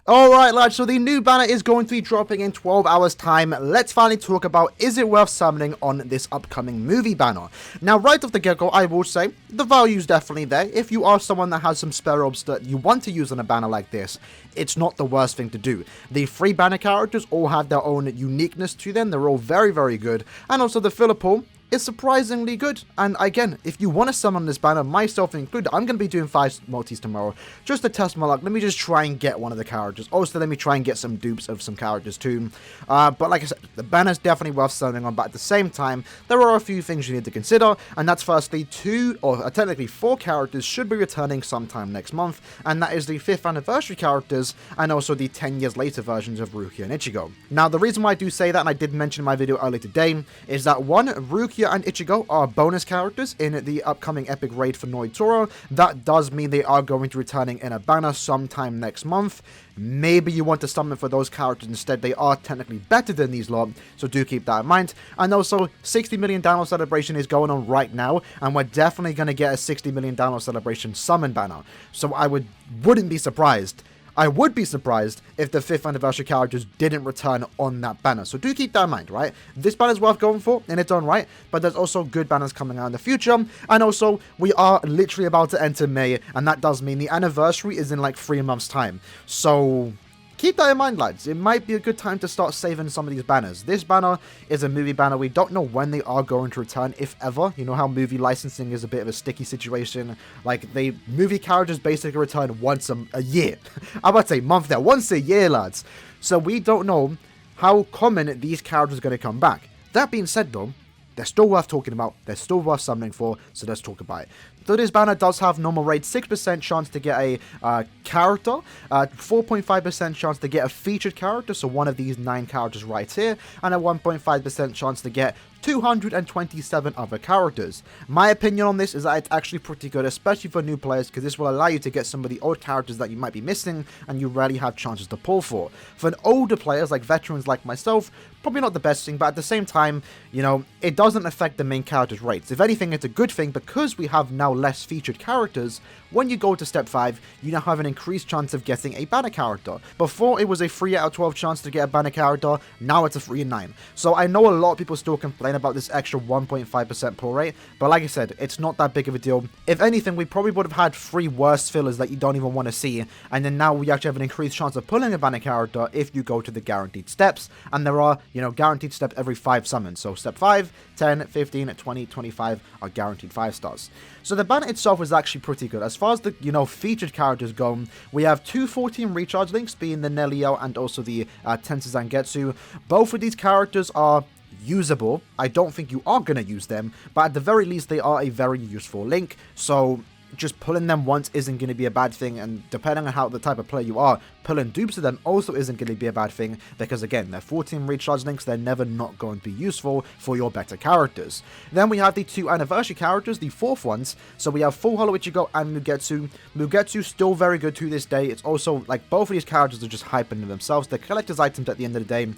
Alright lads, so the new banner is going to be dropping in 12 hours time. Let's finally talk about, is it worth summoning on this upcoming movie banner? Now right off the get-go, I will say, the value is definitely there. If you are someone that has some spare orbs that you want to use on a banner like this, it's not the worst thing to do. The free banner characters all have their own uniqueness to them, they're all very, very good. And also the filler pool is surprisingly good. And again, if you want to summon this banner, myself included, I'm going to be doing 5 multis tomorrow just to test my luck. Let me just try and get one of the characters. Also, let me try and get some dupes of some characters too. But like I said, the banner's definitely worth summoning on, but at the same time, there are a few things you need to consider, and that's firstly 2, or technically 4 characters should be returning sometime next month, and that is the 5th anniversary characters, and also the 10 years later versions of Rukia and Ichigo. Now, the reason why I do say that, and I did mention in my video earlier today, is that 1, Rukia and Ichigo are bonus characters in the upcoming epic raid for Noitora. That does mean they are going to be returning in a banner sometime next month. Maybe you want to summon for those characters instead. They are technically better than these lot, so do keep that in mind. And also, 60 million download celebration is going on right now, and we're definitely going to get a 60 million download celebration summon banner. So I wouldn't be surprised. I would be surprised if the 5th anniversary characters didn't return on that banner. So do keep that in mind, right? This banner is worth going for in its own right, but there's also good banners coming out in the future. And also, we are literally about to enter May, and that does mean the anniversary is in like 3 months' time. So keep that in mind, lads. It might be a good time to start saving some of these banners. This banner is a movie banner. We don't know when they are going to return, if ever. You know how movie licensing is a bit of a sticky situation. Like, the movie characters basically return once a year. I'm about to say month there. Once a year, lads. So we don't know how common these characters are going to come back. That being said, though, they're still worth talking about. They're still worth summoning for, so let's talk about it. So this banner does have normal raid, 6% chance to get a character, 4.5% chance to get a featured character, so one of these 9 characters right here, and a 1.5% chance to get 227 other characters. My opinion on this is that it's actually pretty good, especially for new players, because this will allow you to get some of the old characters that you might be missing and you rarely have chances to pull for. For older players, like veterans like myself, probably not the best thing, but at the same time, you know, it doesn't affect the main character's rates. If anything, it's a good thing because we have now less featured characters. When you go to step 5, you now have an increased chance of getting a banner character. Before, it was a 3 out of 12 chance to get a banner character, now it's a 3 in 9. So I know a lot of people still complain about this extra 1.5% pull rate, but like I said, it's not that big of a deal. If anything, we probably would have had 3 worse fillers that you don't even want to see, and then now we actually have an increased chance of pulling a banner character if you go to the guaranteed steps, and there are, you know, guaranteed steps every 5 summons. So step 5, 10, 15, 20, 25 are guaranteed 5 stars. So the banner itself is actually pretty good. As far as the, you know, featured characters go, we have 2 14 recharge links, being the Nelio and also the Tensei Zangetsu. Both of these characters are usable. I don't think you are going to use them, but at the very least, they are a very useful link. So just pulling them once isn't going to be a bad thing, and depending on how the type of player you are, pulling dupes of them also isn't going to be a bad thing, because again, they're 14 recharge links, they're never not going to be useful for your better characters. Then we have the 2 anniversary characters, the 4th ones, so we have Full Hollow Ichigo and Mugetsu. Mugetsu still very good to this day. It's also, like, both of these characters are just hyping themselves. They're collector's items at the end of the day.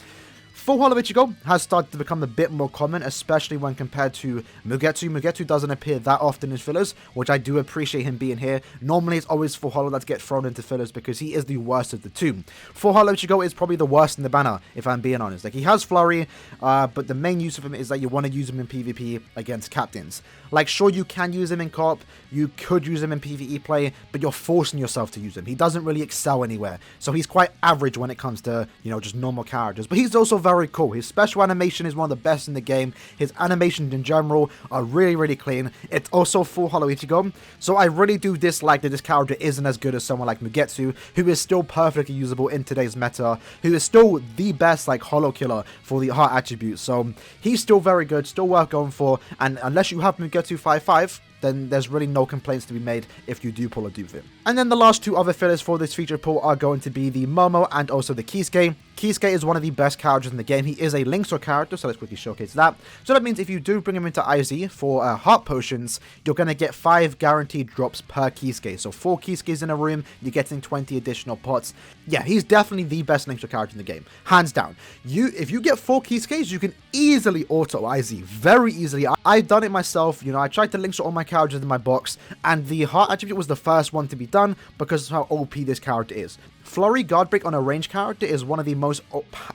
Full Hollow Ichigo has started to become a bit more common, especially when compared to Mugetsu. Mugetsu doesn't appear that often in fillers, which I do appreciate him being here. Normally, it's always Full Hollow that gets thrown into fillers because he is the worst of the 2. Full Hollow Ichigo is probably the worst in the banner, if I'm being honest. Like, he has Flurry, but the main use of him is that you want to use him in PvP against captains. Like, sure, you can use him in co-op, you could use him in PvE play, but you're forcing yourself to use him. He doesn't really excel anywhere, so he's quite average when it comes to, you know, just normal characters. But he's also very cool. His special animation is one of the best in the game. His animations in general are really, really clean. It's also Full Hollow Ichigo, so I really do dislike that this character isn't as good as someone like Mugetsu, who is still perfectly usable in today's meta, who is still the best, like, Hollow Killer for the heart attribute. So he's still very good, still worth going for, and unless you have Mugetsu 5-5, then there's really no complaints to be made if you do pull a dupe of him. And then the last 2 other fillers for this feature pull are going to be the Momo and also the Kisuke. Kisuke is one of the best characters in the game. He is a Linkzor character, so let's quickly showcase that. So that means if you do bring him into IZ for heart potions, you're going to get 5 guaranteed drops per Kisuke. So 4 Kisukes in a room, you're getting 20 additional pots. Yeah, he's definitely the best Linkzor character in the game, hands down. If you get 4 Kisukes, you can easily auto IZ, very easily. I've done it myself. You know, I tried to Linkzor all my characters in my box, and the heart attribute was the first one to be done because of how OP this character is. Flurry Guard Break on a range character is one of the most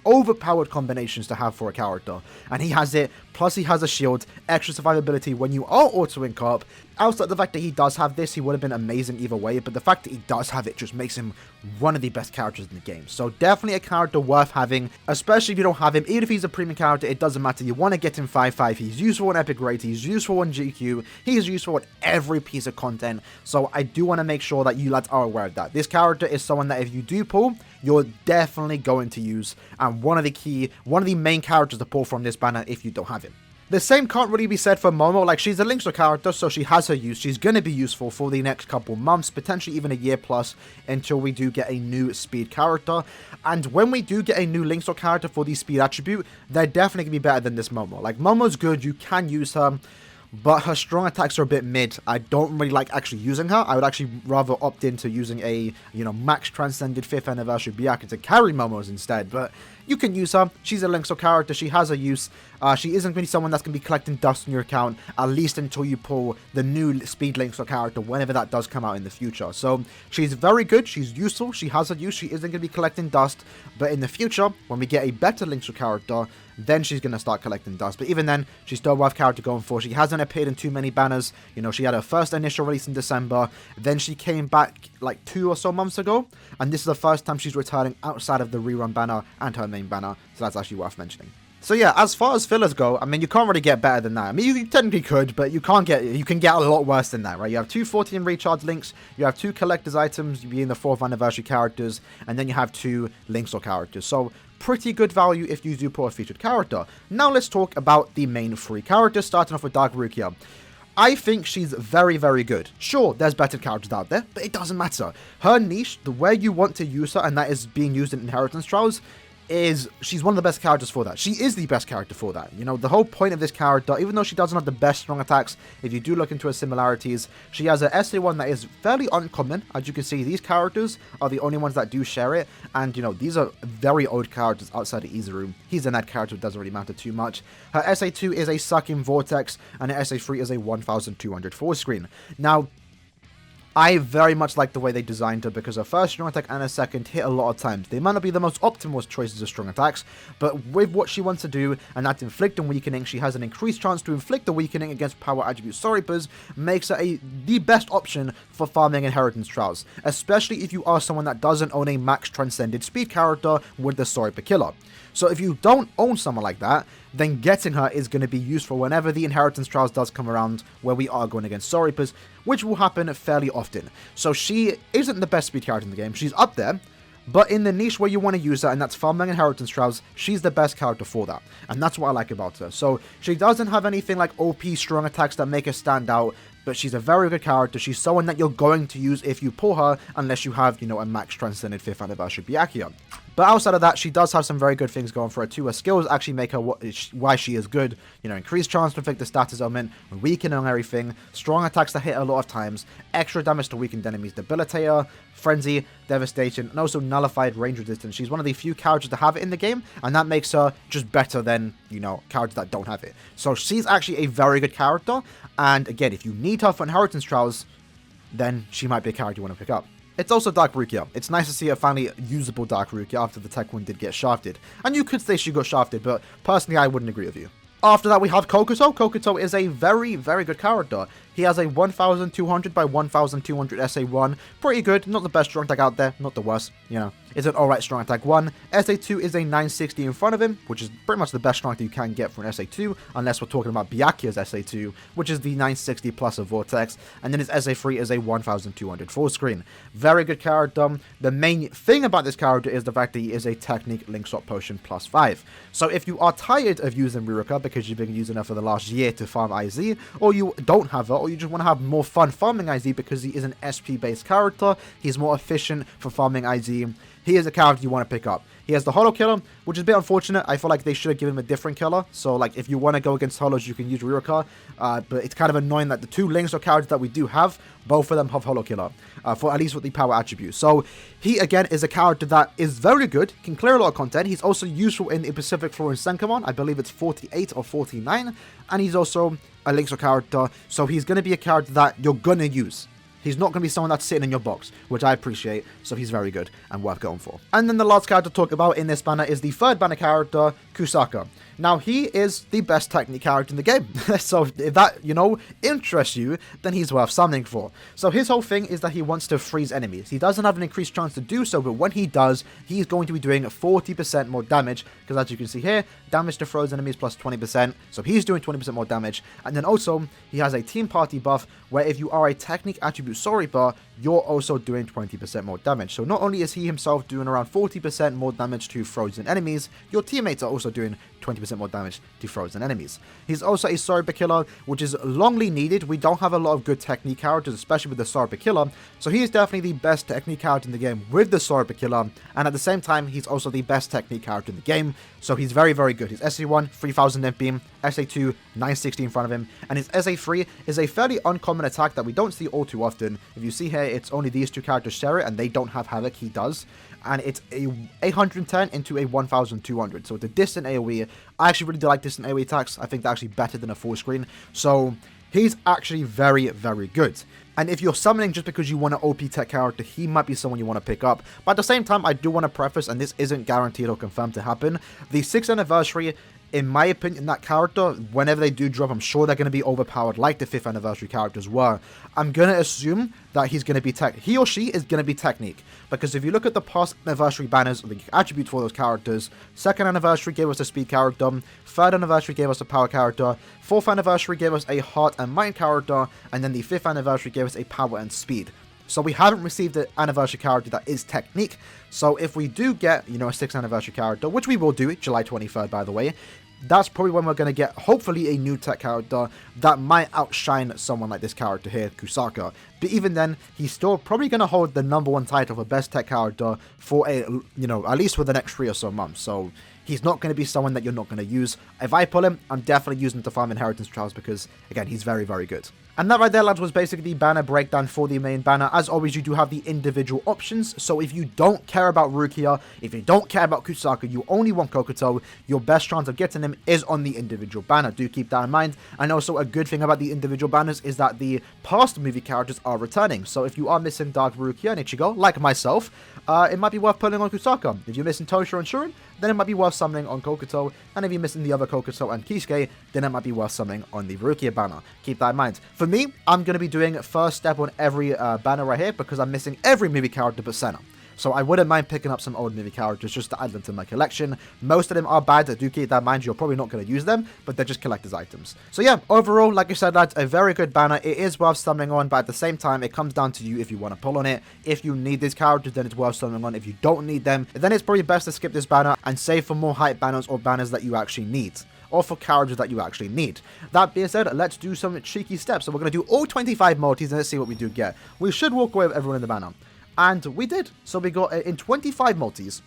overpowered combinations to have for a character. And he has it, plus he has a shield, extra survivability when you are autoing co-op. Outside the fact that he does have this, he would have been amazing either way, but the fact that he does have it just makes him one of the best characters in the game. So definitely a character worth having, especially if you don't have him. Even if he's a premium character, it doesn't matter. You want to get him 5/5. He's useful in Epic Raid, he's useful in GQ, he's useful in every piece of content. So I do want to make sure that you lads are aware of that. This character is someone that if you do pull, you're definitely going to use, and one of the main characters to pull from this banner if you don't have him. The same can't really be said for Momo. Like, she's a Linkster character, so she has her use. She's going to be useful for the next couple months, potentially even a year plus, until we do get a new speed character. And when we do get a new Linkster character for the speed attribute, they're definitely going to be better than this Momo. Like, Momo's good, you can use her, but her strong attacks are a bit mid. I don't really like actually using her. I would actually rather opt into using a, max transcended 5th anniversary Byakuya to carry Momos instead, but you can use her. She's a Linkster character. She has a use. She isn't going to be someone that's going to be collecting dust in your account, at least until you pull the new Speed Linkster character, whenever that does come out in the future. So she's very good. She's useful. She has a use. She isn't going to be collecting dust, but in the future, when we get a better Linkster character, then she's going to start collecting dust. But even then, she's still worth character going for. She hasn't appeared in too many banners. She had her first initial release in December. Then she came back like 2 or so months ago. And this is the first time she's returning outside of the rerun banner and her main banner. So that's actually worth mentioning. So yeah, as far as fillers go, I mean, you can't really get better than that. I mean, you technically could, but you can get a lot worse than that, right? You have 2 14 recharge links, you have 2 collector's items, being the 4th anniversary characters, and then you have 2 Linkster characters. So pretty good value if you do pull a featured character. Now let's talk about the main 3 characters, starting off with Dark Rukia. I think she's very, very good. Sure, there's better characters out there, but it doesn't matter. Her niche, the way you want to use her, and that is being used in Inheritance Trials, is she's one of the best characters for that. She is the best character for that. The whole point of this character, even though she doesn't have the best strong attacks, if you do look into her similarities, she has a SA1 that is fairly uncommon. As you can see, these characters are the only ones that do share it, and these are very old characters outside of Izaru. He's a net character, it doesn't really matter too much. Her SA2 is a Sucking Vortex, and her SA3 is a 1200 force screen. Now, I very much like the way they designed her, because her first strong attack and her second hit a lot of times. They might not be the most optimal choices of strong attacks, but with what she wants to do, and that's inflict and weakening, she has an increased chance to inflict the weakening against power attribute Soripers, makes her the best option for farming Inheritance Trials, especially if you are someone that doesn't own a max transcended speed character with the Soriper Killer. So if you don't own someone like that, then getting her is going to be useful whenever the Inheritance Trials does come around, where we are going against Soripers, which will happen fairly often. So she isn't the best speed character in the game. She's up there, but in the niche where you want to use her, and that's farming Inheritance Trials, she's the best character for that. And that's what I like about her. So she doesn't have anything like OP strong attacks that make her stand out, but she's a very good character. She's someone that you're going to use if you pull her, unless you have, a max transcended 5th anniversary Byakuya. But outside of that, she does have some very good things going for her too. Her skills actually make her why she is good. Increased chance to inflict the status element, weaken on everything, strong attacks that hit a lot of times, extra damage to weakened enemies, debilitator, frenzy, devastation, and also nullified range resistance. She's one of the few characters to have it in the game, and that makes her just better than, characters that don't have it. So she's actually a very good character, and again, if you need her for Inheritance Trials, then she might be a character you want to pick up. It's also Dark Rukia. It's nice to see a finally usable Dark Rukia after the tech one did get shafted. And you could say she got shafted, but personally I wouldn't agree with you. After that we have Kokuto. Kokuto is a very, very good character. He has a 1200 by 1200 SA1. Pretty good. Not the best strong attack out there. Not the worst. It's an alright strong attack 1. SA2 is a 960 in front of him, which is pretty much the best strong attack you can get for an SA2, unless we're talking about Byakuya's SA2, which is the 960 plus a Vortex. And then his SA3 is a 1200 full screen. Very good character. The main thing about this character is the fact that he is a Technique Link Swap Potion plus 5. So if you are tired of using Ruruka because you've been using her for the last year to farm IZ, or you don't have her, or you just want to have more fun farming IZ because he is an SP based character, he's more efficient for farming IZ, he is a character you want to pick up. He has the Holo Killer, which is a bit unfortunate. I feel like they should have given him a different killer. So, like, if you want to go against Holos, you can use Ruruka. But it's kind of annoying that the 2 Linkster characters that we do have, both of them have Holo Killer, for at least with the power attribute. So, he, again, is a character that is very good, can clear a lot of content. He's also useful in the Pacific Floor Senkamon. I believe it's 48 or 49. And he's also a Linkster character, so he's going to be a character that you're going to use. He's not going to be someone that's sitting in your box, which I appreciate, so he's very good and worth going for. And then the last character to talk about in this banner is the third banner character, Kusaka. Now, he is the best technique character in the game, so if that, interests you, then he's worth summoning for. So his whole thing is that he wants to freeze enemies. He doesn't have an increased chance to do so, but when he does, he's going to be doing 40% more damage, because as you can see here, damage to frozen enemies plus 20%, so he's doing 20% more damage. And then also, he has a team party buff, where if you are a technique attribute Soriba, you're also doing 20% more damage. So not only is he himself doing around 40% more damage to frozen enemies, your teammates are also doing 20% more damage to frozen enemies. He's also a Soriba killer, which is longly needed. We don't have a lot of good technique characters, especially with the Soriba killer, so he is definitely the best technique character in the game with the Soriba killer, and at the same time, he's also the best technique character in the game, so he's very, very good. His SA1, 3000 beam, SA2, 960 in front of him, and his SA3 is a fairly uncommon attack that we don't see all too often. If you see here, it's only these two characters share it, and they don't have Havoc, he does. And it's a 810 into a 1200, so it's a distant AoE. I actually really do like distant AoE attacks. I think they're actually better than a full screen, so he's actually very, very good. And if you're summoning just because you want an OP tech character, he might be someone you want to pick up. But at the same time, I do want to preface, and this isn't guaranteed or confirmed to happen, the 6th anniversary, in my opinion, that character, whenever they do drop, I'm sure they're going to be overpowered like the 5th anniversary characters were. I'm going to assume that he's going to be he or she is going to be technique. Because if you look at the past anniversary banners, the attributes for those characters, 2nd anniversary gave us a speed character, 3rd anniversary gave us a power character, 4th anniversary gave us a heart and mind character, and then the 5th anniversary gave us a power and speed. So we haven't received an anniversary character that is technique. So if we do get, a 6th anniversary character, which we will do, July 23rd, by the way, that's probably when we're going to get, hopefully, a new tech character that might outshine someone like this character here, Kusaka. But even then, he's still probably going to hold the #1 title for best tech character for at least for the next 3 or so months. So he's not going to be someone that you're not going to use. If I pull him, I'm definitely using him to farm Inheritance Trials because, again, he's very, very good. And that right there, lads, was basically the banner breakdown for the main banner. As always, you do have the individual options. So if you don't care about Rukia, if you don't care about Kusaka, you only want Kokoto, your best chance of getting him is on the individual banner. Do keep that in mind. And also, a good thing about the individual banners is that the past movie characters are returning. So if you are missing Dark Rukia and Ichigo, like myself, it might be worth pulling on Kusaka. If you're missing Tosho and Shurin, then it might be worth summoning on Kokoto. And if you're missing the other Kokoto and Kisuke, then it might be worth summoning on the Rukia banner. Keep that in mind. For me, I'm going to be doing first step on every banner right here because I'm missing every movie character but Senna. So I wouldn't mind picking up some old movie characters just to add them to my collection. Most of them are bad. Do keep that in mind. You're probably not going to use them, but they're just collector's items. So yeah, overall, like I said, lads, a very good banner. It is worth summoning on, but at the same time, it comes down to you if you want to pull on it. If you need these characters, then it's worth summoning on. If you don't need them, then it's probably best to skip this banner and save for more hype banners or banners that you actually need, or for characters that you actually need. That being said, let's do some cheeky steps. So we're going to do all 25 multis and let's see what we do get. We should walk away with everyone in the banner. And we did. So we got in 25 multis.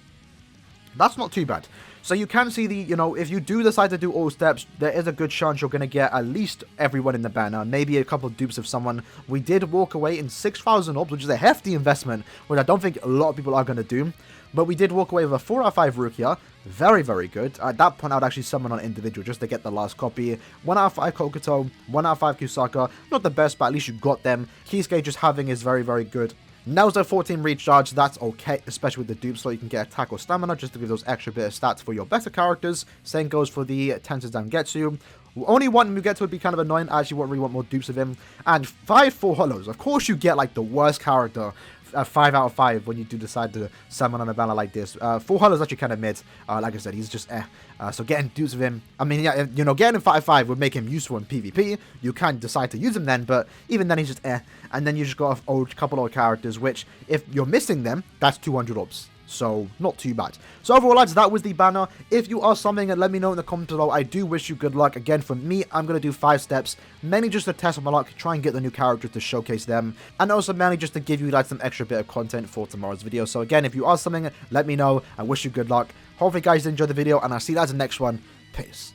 That's not too bad. So you can see the, if you do decide to do all steps, there is a good chance you're going to get at least everyone in the banner, maybe a couple of dupes of someone. We did walk away in 6,000 orbs, which is a hefty investment, which I don't think a lot of people are going to do. But we did walk away with a 4 out of 5 Rukia. Very, very good. At that point, I would actually summon on individual just to get the last copy. 1 out of 5 Kokoto, 1 out of 5 Kusaka. Not the best, but at least you got them. Kisuke just having is very, very good. Naozo 14 recharge, that's okay, especially with the dupes, so you can get attack or stamina just to give those extra bit of stats for your better characters. Same goes for the Tensei Zangetsu. Only one Mugetsu would be kind of annoying. I actually really want more dupes of him. And 5 full hollows. Of course you get like the worst character. 5 out of 5 when you do decide to summon on a banner like this. 4 hollows actually kind of mid. Like I said, he's just so getting dupes of him, I mean, yeah, getting him 5/5 would make him useful in PvP. You can decide to use him then, but even then he's just and then you just got a couple of characters, which if you're missing them, that's 200 orbs. So, not too bad. So, overall, lads, that was the banner. If you are summoning it, let me know in the comments below. I do wish you good luck. Again, for me, I'm going to do 5 steps. Mainly just to test my luck, try and get the new characters to showcase them. And also, mainly just to give you guys some extra bit of content for tomorrow's video. So, again, if you are summoning it, let me know. I wish you good luck. Hopefully, guys enjoyed the video, and I'll see you guys in the next one. Peace.